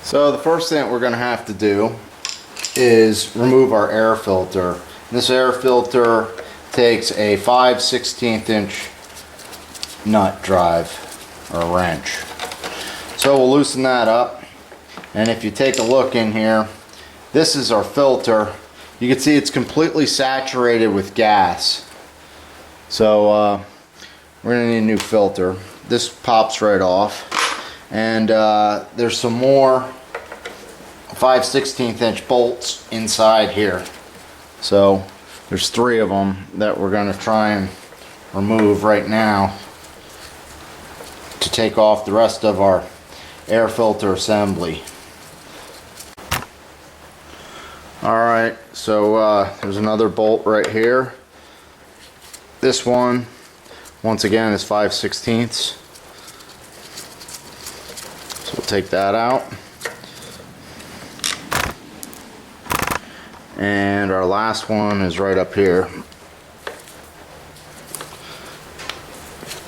So the first thing that we're going to have to do is remove our air filter. This air filter takes a 5/16 inch nut drive or wrench. So we'll loosen that up, and if you take a look in here, this is our filter. You can see it's completely saturated with gas. So we're going to need a new filter. This pops right off, and there's some more 5/16 inch bolts inside here. So there's 3 of them that we're going to try and remove right now to take off the rest of our air filter assembly. Alright, so there's another bolt right here. This one, once again, is 5/16. So we'll take that out. And our last one is right up here.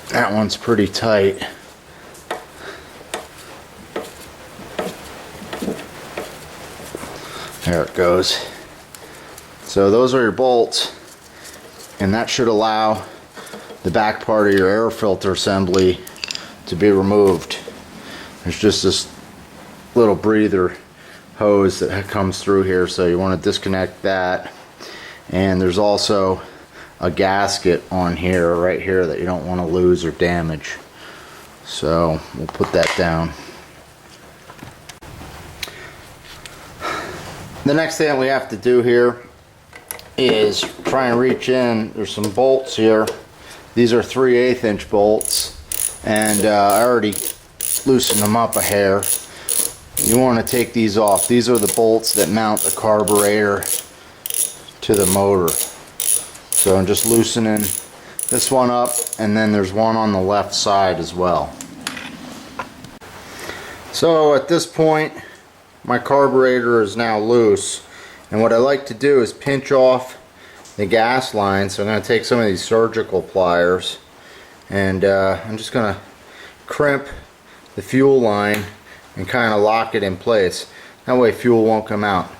That one's pretty tight. There it goes. So those are your bolts, and that should allow the back part of your air filter assembly to be removed. There's just this little breather hose that comes through here, so you want to disconnect that. And there's also a gasket on here, right here, that you don't want to lose or damage. So we'll put that down. The next thing we have to do here is try and reach in. There's some bolts here. These are 3/8 inch bolts, and I already loosened them up a hair. You want to take these off. These are the bolts that mount the carburetor to the motor. So I'm just loosening this one up, and then there's one on the left side as well. So at this point, my carburetor is now loose, and what I like to do is pinch off the gas line. So I'm going to take some of these surgical pliers, and I'm just going to crimp the fuel line and kind of lock it in place. That way fuel won't come out.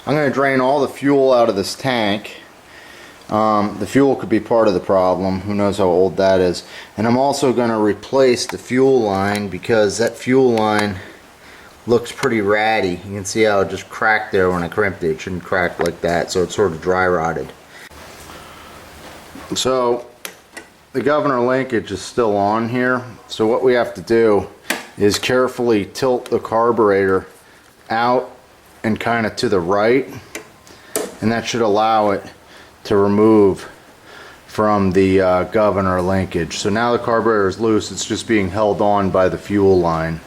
I'm going to drain all the fuel out of this tank. The fuel could be part of the problem. Who knows how old that is. And I'm also going to replace the fuel line, because that fuel line looks pretty ratty. You can see how it just cracked there when I crimped it. It shouldn't crack like that, so it's sort of dry rotted. So the governor linkage is still on here. So what we have to do is carefully tilt the carburetor out and kind of to the right, and that should allow it to remove from the governor linkage. So now the carburetor is loose. It's just being held on by the fuel line.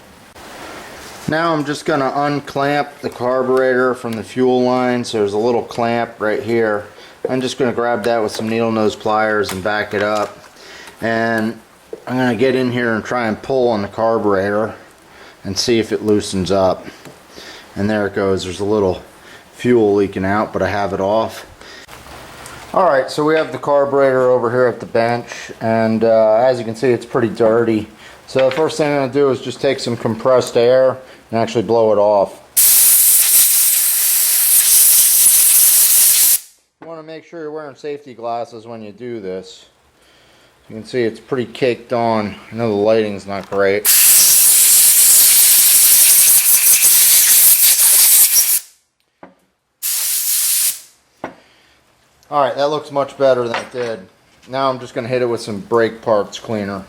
Now I'm just going to unclamp the carburetor from the fuel line. So there's a little clamp right here. I'm just going to grab that with some needle nose pliers and back it up. And I'm going to get in here and try and pull on the carburetor and see if it loosens up. And there it goes. There's a little fuel leaking out, but I have it off. Alright, so we have the carburetor over here at the bench, and as you can see, it's pretty dirty. So the first thing I'm going to do is just take some compressed air and actually blow it off. You want to make sure you're wearing safety glasses when you do this. You can see it's pretty caked on. I know the lighting's not great. Alright, that looks much better than it did. Now I'm just going to hit it with some brake parts cleaner.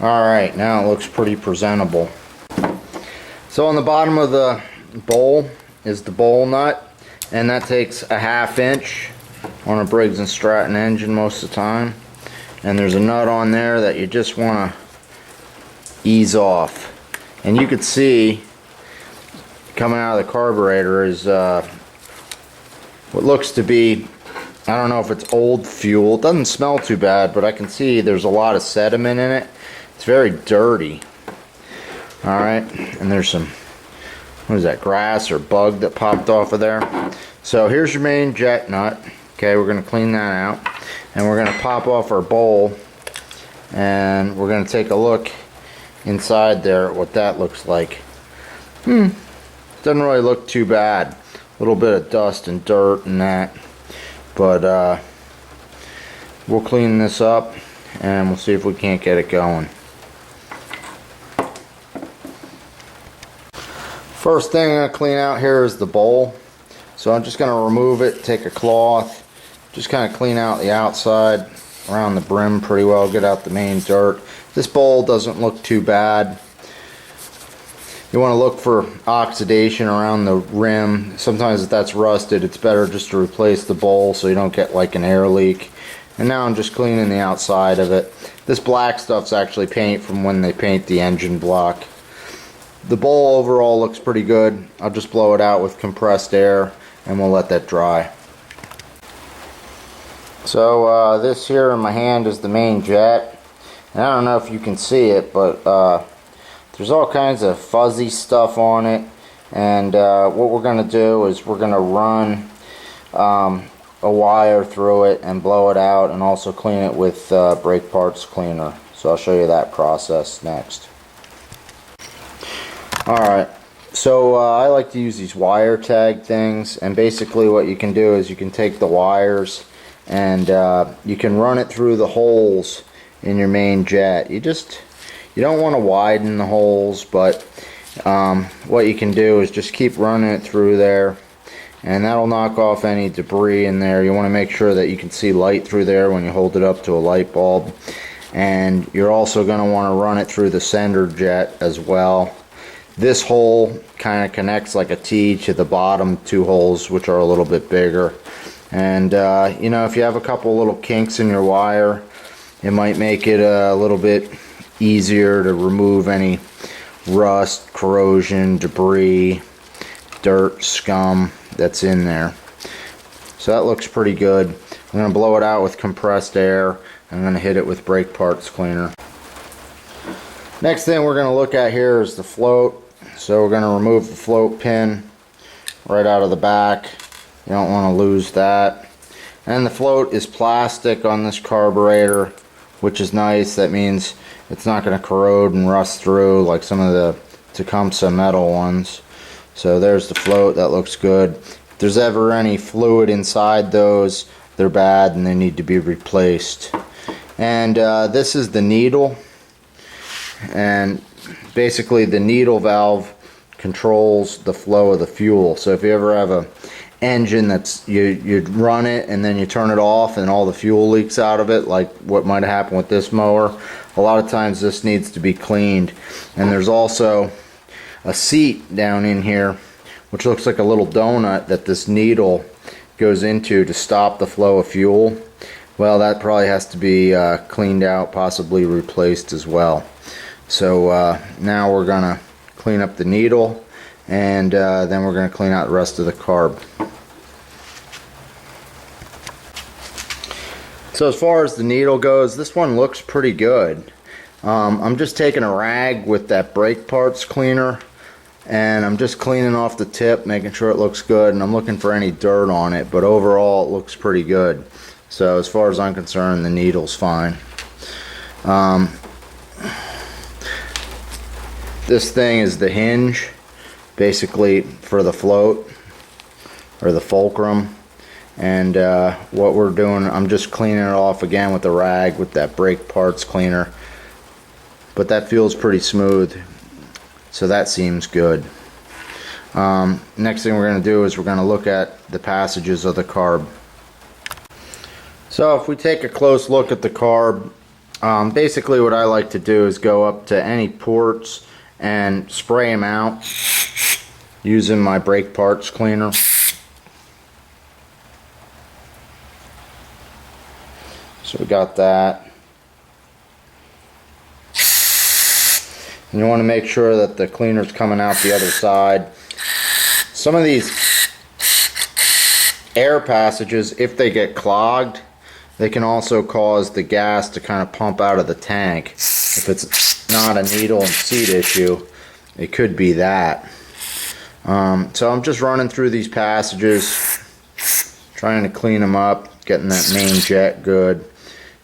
Alright, now it looks pretty presentable. So on the bottom of the bowl is the bowl nut, and that takes a 1/2 inch on a Briggs & Stratton engine most of the time. And there's a nut on there that you just want to ease off. And you can see coming out of the carburetor is what looks to be, I don't know if it's old fuel. It doesn't smell too bad, but I can see there's a lot of sediment in it. It's very dirty. Alright, and there's some, what is that, grass or bug that popped off of there. So here's your main jet nut. Okay, we're going to clean that out, and we're going to pop off our bowl, and we're going to take a look inside there at what that looks like. Doesn't really look too bad. A little bit of dust and dirt and that, but we'll clean this up and we'll see if we can't get it going. First thing I'm going to clean out here is the bowl. So I'm just going to remove it, take a cloth, just kind of clean out the outside around the brim pretty well, get out the main dirt. This bowl doesn't look too bad. You want to look for oxidation around the rim. Sometimes if that's rusted, it's better just to replace the bowl so you don't get like an air leak. And now I'm just cleaning the outside of it. This black stuff's actually paint from when they paint the engine block. The bowl overall looks pretty good. I'll just blow it out with compressed air and we'll let that dry. So this here in my hand is the main jet. And I don't know if you can see it, but there's all kinds of fuzzy stuff on it. And what we're going to do is we're going to run a wire through it and blow it out, and also clean it with brake parts cleaner. So I'll show you that process next. Alright, so I like to use these wire tag things, and basically what you can do is you can take the wires and you can run it through the holes in your main jet. You don't want to widen the holes, but what you can do is just keep running it through there, and that'll knock off any debris in there. You want to make sure that you can see light through there when you hold it up to a light bulb, and you're also going to want to run it through the sender jet as well. This hole kind of connects like a T to the bottom two holes, which are a little bit bigger. And you know, if you have a couple little kinks in your wire, it might make it a little bit easier to remove any rust, corrosion, debris, dirt, scum that's in there. So that looks pretty good. I'm going to blow it out with compressed air. I'm going to hit it with brake parts cleaner. Next thing we're going to look at here is the float. So we're going to remove the float pin right out of the back. You don't want to lose that. And the float is plastic on this carburetor, which is nice. That means it's not going to corrode and rust through like some of the Tecumseh metal ones. So there's the float. That looks good. If there's ever any fluid inside those, they're bad and they need to be replaced. And this is the needle. And basically the needle valve controls the flow of the fuel. So if you ever have a engine that's you run it and then you turn it off and all the fuel leaks out of it, like what might happen with this mower, a lot of times this needs to be cleaned. And there's also a seat down in here which looks like a little donut that this needle goes into to stop the flow of fuel. Well, that probably has to be cleaned out, possibly replaced as well. So now we're gonna clean up the needle, and then we're gonna clean out the rest of the carb. So as far as the needle goes, this one looks pretty good. I'm just taking a rag with that brake parts cleaner, and I'm just cleaning off the tip, making sure it looks good, and I'm looking for any dirt on it, but overall it looks pretty good. So as far as I'm concerned, the needle's fine. This thing is the hinge, basically, for the float, or the fulcrum. And what we're doing, I'm just cleaning it off again with a rag with that brake parts cleaner. But that feels pretty smooth, so that seems good. Next thing we're going to do is we're going to look at the passages of the carb. So if we take a close look at the carb, basically what I like to do is go up to any ports and spray them out using my brake parts cleaner. So we got that. And you want to make sure that the cleaner's coming out the other side. Some of these air passages, if they get clogged, they can also cause the gas to kind of pump out of the tank. If it's not a needle and seat issue, it could be that. So I'm just running through these passages, trying to clean them up. getting that main jet good.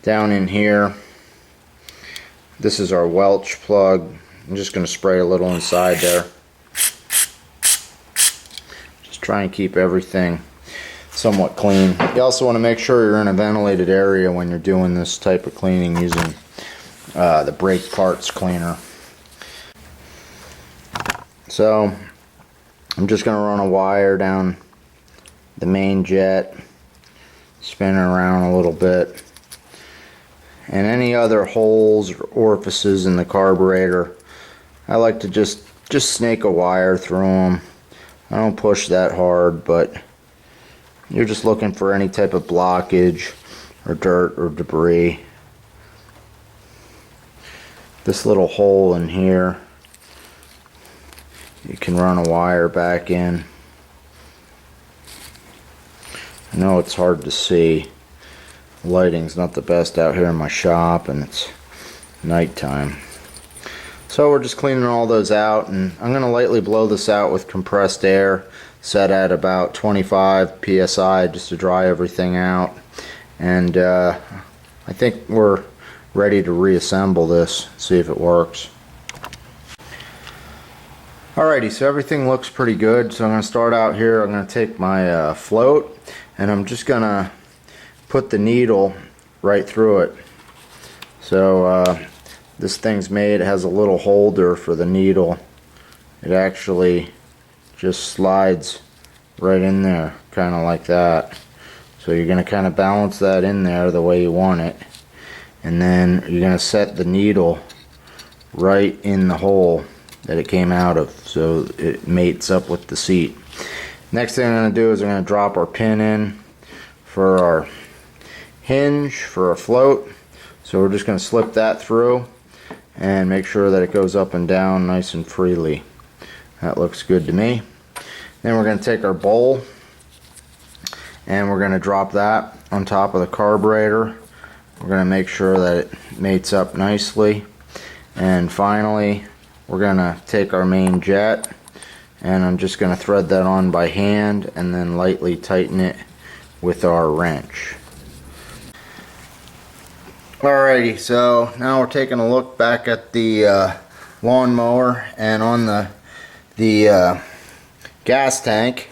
Down in here, this is our Welch plug. I'm just going to spray a little inside there. Just try and keep everything somewhat clean. You also want to make sure you're in a ventilated area when you're doing this type of cleaning using the brake parts cleaner. So I'm just going to run a wire down the main jet, spin it around a little bit, and any other holes or orifices in the carburetor, I like to just snake a wire through them. I don't push that hard, but you're just looking for any type of blockage or dirt or debris. This little hole in here, you can run a wire back in. I know it's hard to see. Lighting's not the best out here in my shop, and it's nighttime. So we're just cleaning all those out, and I'm going to lightly blow this out with compressed air set at about 25 psi just to dry everything out. And I think we're ready to reassemble this, see if it works. Alrighty, so everything looks pretty good. So I'm going to start out here. I'm going to take my float, and I'm just going to put the needle right through it. So this thing's made, it has a little holder for the needle. It actually just slides right in there, kind of like that. So you're going to kind of balance that in there the way you want it, and then you're going to set the needle right in the hole that it came out of, so it mates up with the seat. Next thing I'm going to do is I'm going to drop our pin in for our hinge for our float. So we're just going to slip that through and make sure that it goes up and down nice and freely. That looks good to me. Then we're going to take our bowl and we're going to drop that on top of the carburetor. We're going to make sure that it mates up nicely. And finally, we're going to take our main jet, and I'm just going to thread that on by hand and then lightly tighten it with our wrench. Alrighty, so now we're taking a look back at the lawnmower, and on the gas tank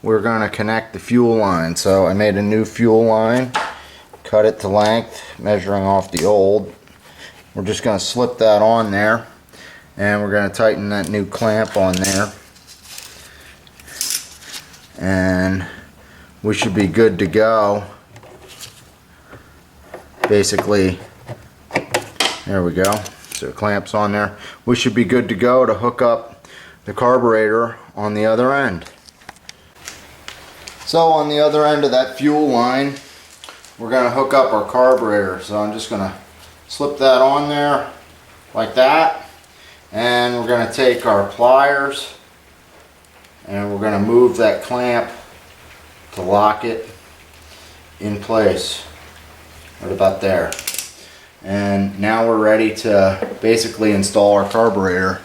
we're going to connect the fuel line. So I made a new fuel line, cut it to length, measuring off the old. We're just going to slip that on there, and we're going to tighten that new clamp on there, and we should be good to go. Basically, there we go. So clamps on there. We should be good to go to hook up the carburetor on the other end. So on the other end of that fuel line, we're going to hook up our carburetor. So I'm just going to slip that on there like that. And we're going to take our pliers and we're going to move that clamp to lock it in place right about there. And now we're ready to basically install our carburetor